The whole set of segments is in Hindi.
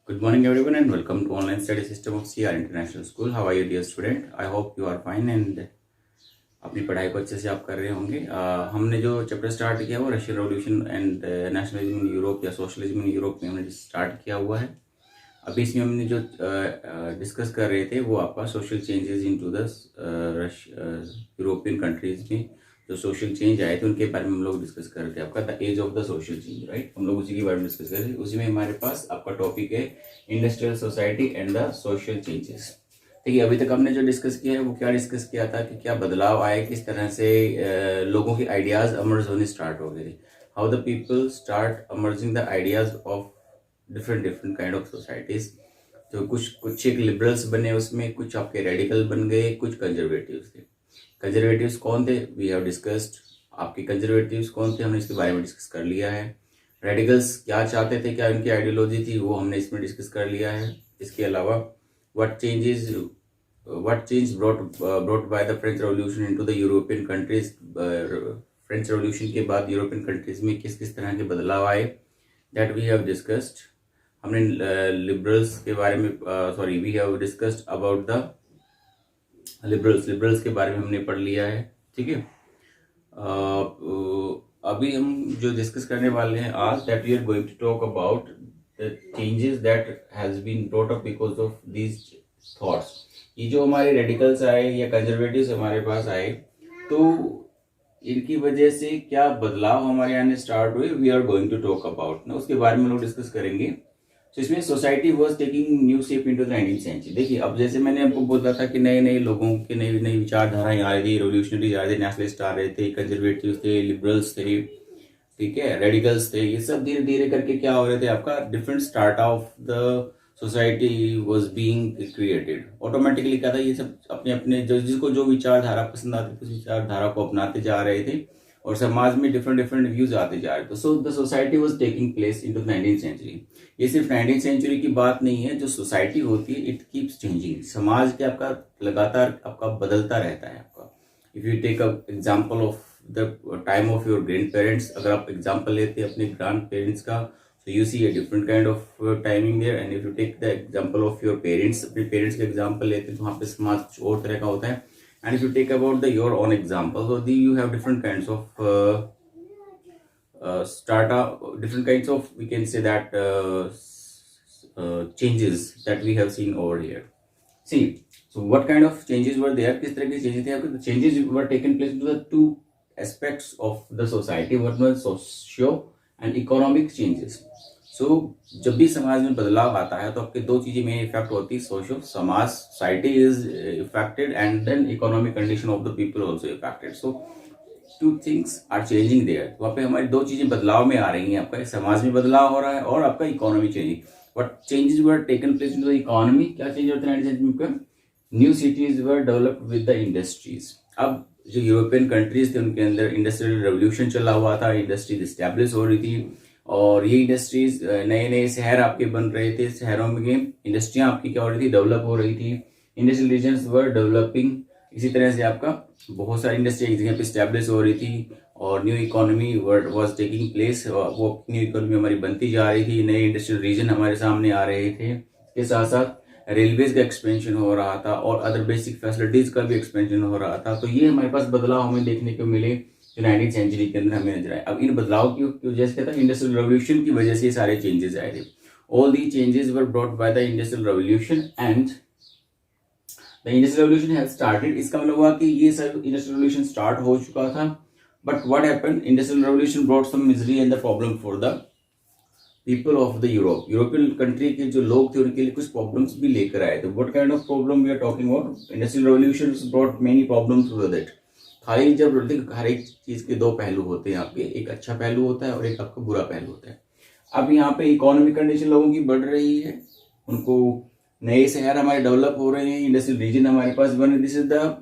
Good morning, everyone, and welcome to online study system of CR International School. How are you, dear student? I hope you are fine and अपनी पढ़ाई को अच्छे से आप कर रहे होंगे। हमने जो चैप्टर स्टार्ट किया वो Russian revolution and nationalism in Europe या सोशलिज्म इन यूरोप में हमने स्टार्ट किया हुआ है। अभी इसमें हमने जो डिस्कस कर रहे थे वो आपका social changes into the European countries में जो सोशल चेंज आए थे उनके बारे में हम लोग डिस्कस कर रहे थे। आपका the age of the social change, right, हम लोग उसी के बारे में डिस्कस कर रहे थे। उसी में हमारे पास आपका टॉपिक है industrial society and the social changes. ठीक है, अभी तक हमने जो डिस्कस किया है वो क्या डिस्कस किया था कि क्या बदलाव आए, किस तरह से लोगों के आइडियाज अमर्ज होने स्टार्ट हो गए, how the people start emerging the ideas of different kind of societies. तो कुछ एक लिबरल्स बने उसमें, कुछ आपके रेडिकल बन गए, कुछ कंजर्वेटिव्स थे। कंजर्वेटिव्स कौन थे, वी हैव डिस्कस्ड। आपके कंजर्वेटिव्स कौन थे, हमने इसके बारे में डिस्कस कर लिया है। रेडिकल्स क्या चाहते थे, क्या उनकी आइडियोलॉजी थी, वो हमने इसमें डिस्कस कर लिया है। इसके अलावा what change brought by the French Revolution into the European countries, French revolution के बाद यूरोपियन कंट्रीज में किस किस तरह के बदलाव आए, दैट वी हैव डिस्कस्ड। हमने लिबरल्स के बारे में we have discussed about the liberals के बारे में हमने पढ़ लिया है। ठीक है, अभी हम जो डिस्कस करने वाले हैं आज, that we are going to talk about the changes that has been brought up because of these thoughts। ये जो हमारे रेडिकल्स आए या कंजर्वेटिव्स हमारे पास आए, तो इनकी वजह से क्या बदलाव हमारे आने स्टार्ट हुए, we are going to talk about ना, उसके बारे में लोग डिस्कस करेंगे। तो इसमें society was taking new shape into the 19th century. देखिए, अब जैसे मैंने आपको बोला था कि नए नए लोगों के नई नई विचारधाराएं आ रही थी, रेवोल्यूशनरीज आ रहे थे, नेशनलिस्ट आ रहे थे, कंजर्वेटिव्स थे, लिबरल्स थे, ठीक है, रेडिकल्स थे। ये सब धीरे धीरे करके क्या हो रहे थे, आपका different start of the society was being created. Automatically क्या था, ये सब अपने अपने जिसको जो विचारधारा पसंद आती थी उस विचारधारा को अपनाते जा रहे थे और समाज में डिफरेंट व्यूज आते जा रहे थे। So the society was taking place into 19th century. ये सिर्फ 19th सेंचुरी की बात नहीं है, जो सोसाइटी होती है इट कीप्स चेंजिंग। समाज के आपका लगातार आपका बदलता रहता है। आपका if you take a example of the time of your grandparents, अगर आप एग्जाम्पल लेते हैं अपने ग्रैंड पेरेंट्स का, so you see a different kind of timing there। and if you take the example of your parents, अपने पेरेंट्स के एग्जाम्पल लेते हैं तो वहाँ पे समाज कुछ और तरह का होता है। and if you take about the your own example, so you have different kinds of different kinds of, we can say that changes that we have seen over here। see, so what kind of changes were there, किस तरह के changes थे आपके? changes were taken place to the two aspects of the society, one was socio and economic changes। so जब भी समाज में बदलाव आता है तो आपके दो चीजें मेन इफेक्ट होती है, सोशल, समाज, society is affected, and then economic condition of the people also affected. So two things are changing there. वहाँ पे हमारी दो चीजें बदलाव में आ रही हैं, आपका समाज में बदलाव हो रहा है और आपका economy changing. What changes were taken place in the economy, क्या चेंज होता है? New cities were developed with the industries. अब जो यूरोपियन कंट्रीज थे उनके अंदर इंडस्ट्रियल रेवोल्यूशन चला हुआ था, इंडस्ट्रीज एस्टैब्लिश हो रही थी और ये इंडस्ट्रीज नए नए शहर आपके बन रहे थे, शहरों में इंडस्ट्रियां आपकी क्या हो रही थी, डेवलप हो रही थी, इंडस्ट्रियल रीजन्स वर डेवलपिंग। इसी तरह से आपका बहुत सारी इंडस्ट्री एक जगह पे स्टैब्लिश हो रही थी और new economy was taking place. वो न्यू इकोनॉमी हमारी बनती जा रही थी, नए इंडस्ट्रियल रीजन हमारे सामने आ रहे थे। इसके साथ साथ रेलवेज का एक्सपेंशन हो रहा था और अदर बेसिक फैसिलिटीज का भी एक्सपेंशन हो रहा था। तो ये हमारे पास बदलाव हमें देखने को मिले जो 19th सेंचुरी के अंदर हमें नजर आए। अब इन बदलाव की वजह से क्या था, इंडस्ट्रियल रेवोल्यूशन की वजह से सारे चेंजेस आए थे। All the changes were brought by the industrial revolution and the industrial revolution has started. इसका मतलब हुआ कि ये सब इंडस्ट्रियल रेवोल्यूशन स्टार्ट हो चुका था, but what happened, industrial revolution brought some misery and the problem for the people of the Europe. European country के जो लोग थे उनके लिए कुछ प्रॉब्लम्स भी लेकर आए थे। What kind of problem we are talking about? Industrial revolution brought many problems with it. खाली जब हर एक चीज के दो पहलू होते हैं आपके, एक अच्छा पहलू होता है और एक आपका बुरा पहलू होता है। अब यहाँ पे इकोनॉमिक कंडीशन लोगों की बढ़ रही है, उनको नए शहर हमारे डेवलप हो रहे हैं, इंडस्ट्रियल रीजन हमारे पास बन रहे। This is the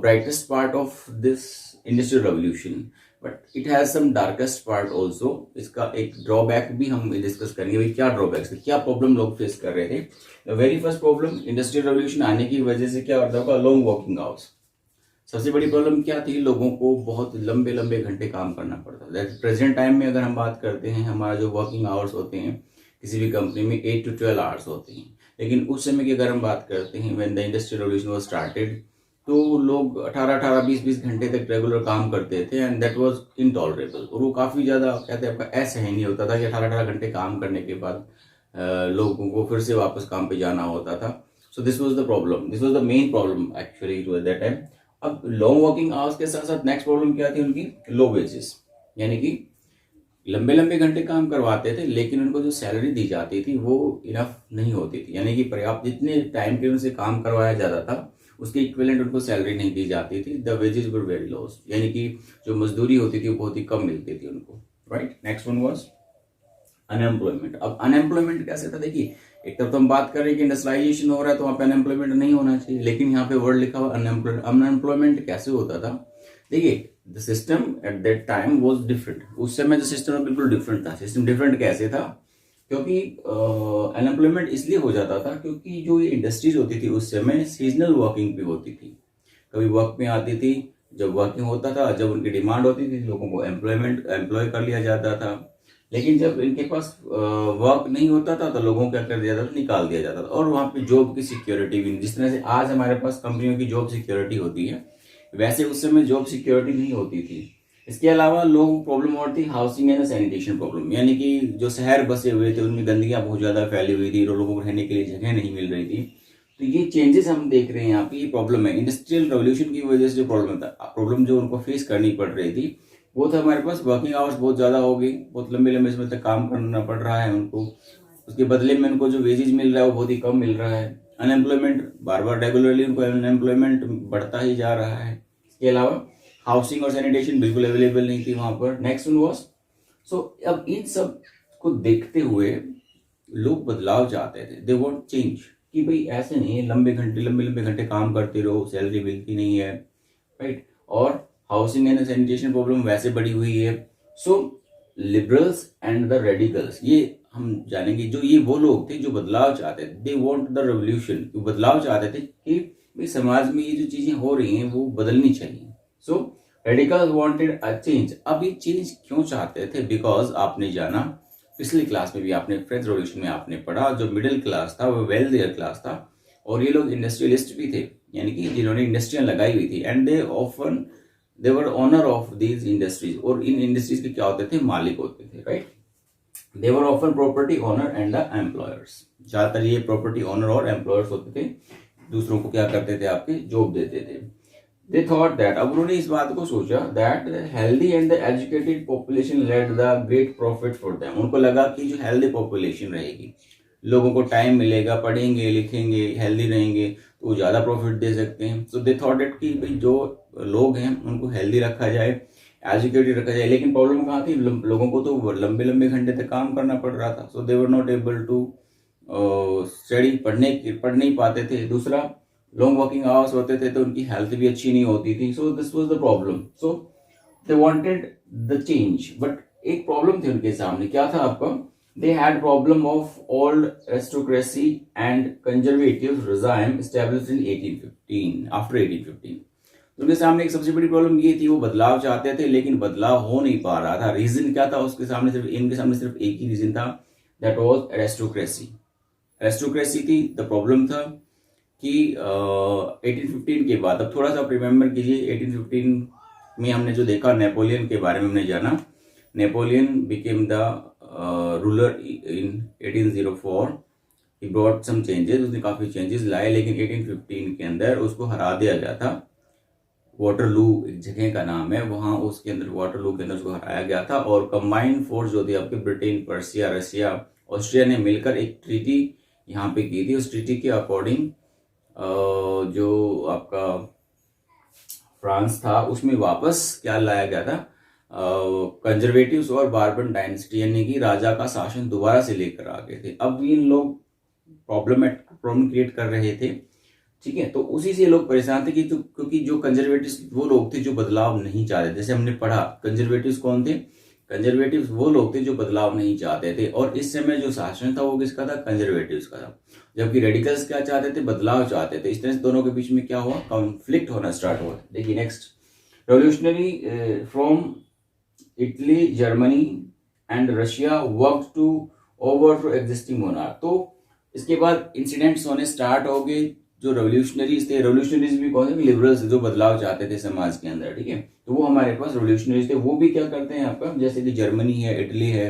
brightest part of this industrial revolution, but it has some darkest part also. इसका एक ड्रॉबैक भी हम डिस्कस करेंगे, भाई क्या ड्रॉबैक्स, क्या प्रॉब्लम लोग फेस कर रहे थे। The very first problem, industrial revolution आने की वजह से क्या होता होगा, लॉन्ग वर्किंग आवर्स। सबसे बड़ी प्रॉब्लम क्या थी, लोगों को बहुत लंबे लंबे घंटे काम करना पड़ता है। प्रेजेंट टाइम में अगर हम बात करते हैं, हमारा जो वर्किंग आवर्स होते हैं किसी भी कंपनी में 8 to 12 आवर्स होते हैं। लेकिन उस समय की अगर हम बात करते हैं when the industrial revolution was started, तो लोग 18-18 20-20 घंटे तक रेगुलर काम करते थे एंड दैट वाज इनटॉलरेबल। और वो काफ़ी ज़्यादा कहते हैं आपका असहनीय होता था कि 18-18 घंटे काम करने के बाद लोगों को फिर से वापस काम पे जाना होता था। So this was the problem, this was the main problem actually to that time. अब लॉन्ग वर्किंग आवर्स के साथ साथ नेक्स्ट प्रॉब्लम क्या थी उनकी, लो वेजेस, यानी कि लंबे लंबे घंटे काम करवाते थे लेकिन उनको जो सैलरी दी जाती थी वो इनफ नहीं होती थी, यानी कि पर्याप्त जितने टाइम के उनसे काम करवाया जाता था उसके इक्विवेलेंट उनको सैलरी नहीं दी जाती थी। The wages were very low, यानी कि जो मजदूरी होती थी वो बहुत ही कम मिलती थी उनको, right. Next one was unemployment. अब अनएम्प्लॉयमेंट कैसे था, देखिए एक तरफ तो हम बात कर रहे हैं कि इंडस्ट्रियलाइजेशन हो रहा है तो वहाँ पे अनएम्प्लॉयमेंट नहीं होना चाहिए, लेकिन यहाँ पे वर्ड लिखा हुआ अनएम्प्लॉयमेंट कैसे होता था। देखिए the system at that time was different, उस समय जो सिस्टम बिल्कुल डिफरेंट था। सिस्टम डिफरेंट कैसे था, क्योंकि अनएम्प्लॉयमेंट इसलिए हो जाता था क्योंकि जो ये इंडस्ट्रीज होती थी उस समय सीजनल वर्किंग पे होती थी। कभी वर्क में आती थी, जब वर्किंग होता था, जब उनकी डिमांड होती थी लोगों को एम्प्लॉय कर लिया जाता था। लेकिन जब इनके पास वर्क नहीं होता था तो लोगों को क्या कर दिया जाता था, निकाल दिया जाता था। और वहाँ पे जॉब की सिक्योरिटी भी, जिस तरह से आज हमारे पास कंपनियों की जॉब सिक्योरिटी होती है वैसे उस समय जॉब सिक्योरिटी नहीं होती थी। इसके अलावा लोग प्रॉब्लम और थी हाउसिंग एंड सैनिटेशन प्रॉब्लम, यानी कि जो शहर बसे हुए थे उनमें गंदगियां बहुत ज़्यादा फैली हुई थी और लोगों को रहने के लिए जगह नहीं मिल रही थी। तो ये चेंजेस हम देख रहे हैं यहाँ पे, ये प्रॉब्लम है। इंडस्ट्रियल रेवोल्यूशन की वजह से जो प्रॉब्लम जो उनको फेस करनी पड़ रही थी वो था हमारे पास वर्किंग आवर्स बहुत ज़्यादा हो गई, बहुत लंबे लंबे समय तक काम करना पड़ रहा है उनको, उसके बदले में उनको जो वेजेज मिल रहा है वो बहुत ही कम मिल रहा है। अनएम्प्लॉयमेंट बार बार रेगुलरली उनको अनएम्प्लॉयमेंट बढ़ता ही जा रहा है। इसके अलावा हाउसिंग और सैनिटेशन बिल्कुल अवेलेबल नहीं थी वहां पर। नेक्स्ट वन वाज, सो अब इन सब को देखते हुए लोग बदलाव चाहते थे, दे वांट चेंज, कि भाई ऐसे नहीं है लंबे लंबे घंटे काम करते रहो, सैलरी मिलती नहीं है, राइट। और हाउसिंग एंड सैनिटेशन प्रॉब्लम वैसे बढ़ी हुई है। सो लिबरल्स एंड द रेडिकल्स, ये हम जानेंगे, जो ये वो लोग थे जो बदलाव चाहते थे, दे वांट द रेवोल्यूशन, बदलाव चाहते थे कि भाई समाज में ये जो चीजें हो रही हैं वो बदलनी चाहिए। सो रेडिकल्स वांटेड अ चेंज। अब ये चेंज क्यों चाहते थे, बिकॉज आपने जाना पिछली क्लास में भी, आपने फ्रेंच रेवोल्यूशन में आपने पढ़ा, जो मिडिल क्लास था वो वेल्थियर क्लास था और ये लोग इंडस्ट्रियलिस्ट भी थे, यानी कि जिन्होंने इंडस्ट्रियां लगाई हुई थी and they were owner of these industries. और इन इंडस्ट्रीज के क्या होते थे, मालिक होते थे, right. They were often property owner and the employers, ज्यादातर ये प्रॉपर्टी ओनर और एम्प्लॉयर्स होते थे, दूसरों को क्या करते थे, आपके जॉब देते थे। दे थॉट दैट, अब उन्होंने इस बात को सोचा that healthy and the educated population led the great profit for them. उनको लगा कि जो हेल्दी पॉपुलेशन रहेगी, लोगों को टाइम मिलेगा, पढ़ेंगे लिखेंगे हेल्दी रहेंगे तो वो ज़्यादा प्रॉफिट दे सकते हैं। सो दे थॉट दैट कि भाई जो लोग हैं उनको हेल्दी रखा जाए, एजुकेटेड रखा जाए। लेकिन प्रॉब्लम कहाँ थी, लोगों को तो लंबे लंबे घंटे तक काम करना पड़ रहा था। So they were not able to study, पढ़ नहीं पाते थे। दूसरा, लॉन्ग वर्किंग आवर्स होते थे तो उनकी हेल्थ भी अच्छी नहीं होती थी। सो this was the problem. So they wanted the change, but एक प्रॉब्लम थी उनके सामने, क्या था आपका, they had problem of old aristocracy and conservative regime established in 1815, after 1815। उनके सामने एक सबसे बड़ी प्रॉब्लम ये थी, वो बदलाव चाहते थे लेकिन बदलाव हो नहीं पा रहा था। रीजन क्या था उसके सामने, इनके सामने सिर्फ एक ही रीजन था, दैट वाज एरिस्टोक्रेसी। एरिस्टोक्रेसी थी, द प्रॉब्लम था कि 1815 के बाद, अब थोड़ा सा रिमेम्बर कीजिए, 1815 में हमने जो देखा, नेपोलियन के बारे में हमने जाना। Napoleon became the ruler in 1804, he brought some changes, उसने काफी चेंजेस लाए, लेकिन 1815 के अंदर उसको हरा दिया गया था। वाटरलू एक जगह का नाम है, वहां उसके अंदर, वाटरलू के अंदर उसको हराया गया था। और कंबाइंड फोर्स जो थी आपके, ब्रिटेन, पर्सिया, रशिया, ऑस्ट्रिया ने मिलकर एक ट्रीटी यहाँ पे की थी। उस ट्रीटी के अकॉर्डिंग जो आपका फ्रांस था उसमें वापस क्या लाया गया था, कंजर्वेटिव्स और बार्बन डायनेस्टी, यानी कि राजा का शासन दोबारा से लेकर आ गए थे। अब इन लोग प्रॉब्लम क्रिएट कर रहे थे, ठीक है। तो उसी से लोग परेशान थे कि क्योंकि जो कंजर्वेटिव्स वो लोग थे जो बदलाव नहीं चाहते। जैसे हमने पढ़ा, कंजर्वेटिव्स कौन थे, कंजर्वेटिव्स वो लोग थे जो बदलाव नहीं चाहते थे, और इस समय जो शासन था वो किसका था, कंजर्वेटिव्स का था। जबकि रेडिकल्स क्या चाहते थे, बदलाव चाहते थे। इस तरह से दोनों के बीच में क्या हुआ, कॉन्फ्लिक्ट होना स्टार्ट हुआ। देखिए next, revolutionary from Italy, Germany and Russia work to overthrow existing monarch। तो इसके बाद इंसिडेंट्स होने स्टार्ट हो गए। जो रेवोल्यूशनरीज थे, रेवोल्यूशनरीज भी कौन से, लिबरल्स, जो बदलाव चाहते थे समाज के अंदर, ठीक है, तो वो हमारे पास रेवोल्यूशनरीज थे। वो भी क्या करते हैं आपका, जैसे कि जर्मनी है, इटली है,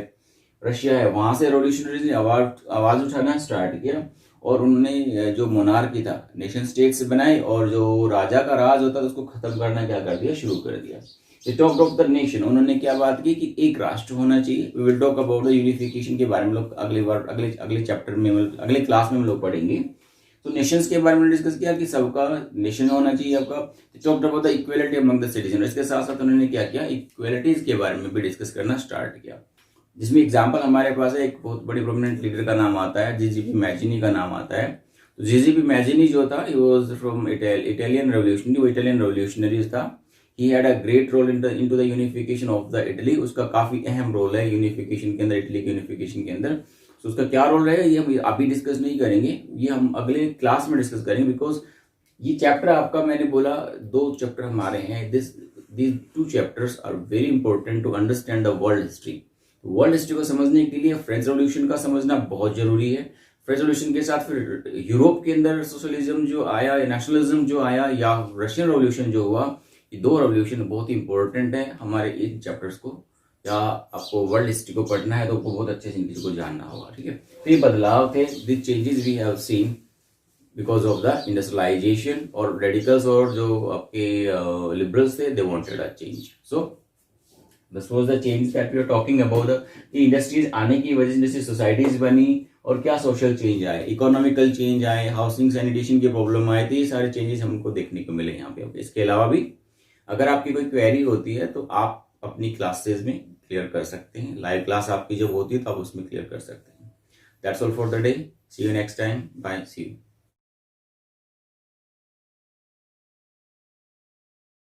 रशिया है, वहां से रेवोल्यूशनरीज ने आवाज उठाना स्टार्ट किया और उन्होंने जो मोनार्की था नेशन स्टेट्स बनाई और जो राजा का राज होता था उसको खत्म करना क्या कर दिया, शुरू कर दिया। टॉक ऑफ द नेशन, उन्होंने क्या बात की कि एक राष्ट्र होना चाहिए। We will talk about the unification के बारे में लोग अगली बार अगले चैप्टर में, अगले क्लास में हम लोग पढ़ेंगे। तो नेशंस के बारे में डिस्कस किया कि सबका नेशन होना चाहिए आपका। Talk about the equality among the citizen. इसके साथ साथ उन्होंने क्या किया, इक्वेलिटीज के बारे में भी डिस्कस करना स्टार्ट किया, जिसमें एग्जाम्पल हमारे पास है। एक बहुत बड़ी प्रोमिनेंट लीडर का नाम आता है, जीजीपी मैजिनी का नाम आता है। तो जीजीपी मैजिनी जो था, he was from Italian revolutionary, वो इटालियन रेवोल्यूशनरी था। He had a great role into the unification of the Italy. उसका काफी अहम रोल है यूनिफिकेशन के अंदर, इटली के यूनिफिकेशन के अंदर। तो उसका क्या रोल रहेगा ये हम अभी डिस्कस नहीं करेंगे, ये हम अगले क्लास में डिस्कस करेंगे। बिकॉज ये चैप्टर आपका, मैंने बोला 2 चैप्टर हमारे हैं। these 2 chapters are very important to understand the world history। World history को समझने के लिए फ्रेंच रेवोल्यूशन का समझना बहुत जरूरी है। फ्रेंच रेवोल्यूशन के साथ फिर यूरोप के अंदर सोशलिज्म जो आया, नेशनलिज्म जो आया, या रशियन रेवोल्यूशन जो हुआ, ये 2 रेवोल्यूशन बहुत ही इंपॉर्टेंट है हमारे इन चैप्टर्स को। या आपको वर्ल्ड हिस्ट्री को पढ़ना है तो आपको बहुत अच्छे से इन चीजों को जानना होगा, ठीक है। तो ये बदलाव थे, this changes we have seen because of the industrialization. और रेडिकल्स और जो आपके लिबरल्स थे, they wanted a change. So this was the change that we are talking about. The industries आने की वजह से जैसे सोसाइटीज बनी और क्या सोशल चेंज आए, इकोनॉमिकल चेंज आए, हाउसिंग सैनिटेशन की प्रॉब्लम आए, तो ये सारे चेंजेस हमको देखने को मिले यहाँ पे। इसके अलावा भी अगर आपकी कोई क्वेरी होती है तो आप अपनी क्लासेस में क्लियर कर सकते हैं। लाइव क्लास आपकी जब होती है तो आप उसमें क्लियर कर सकते हैं। That's all for the day. See you next time. Bye, see you.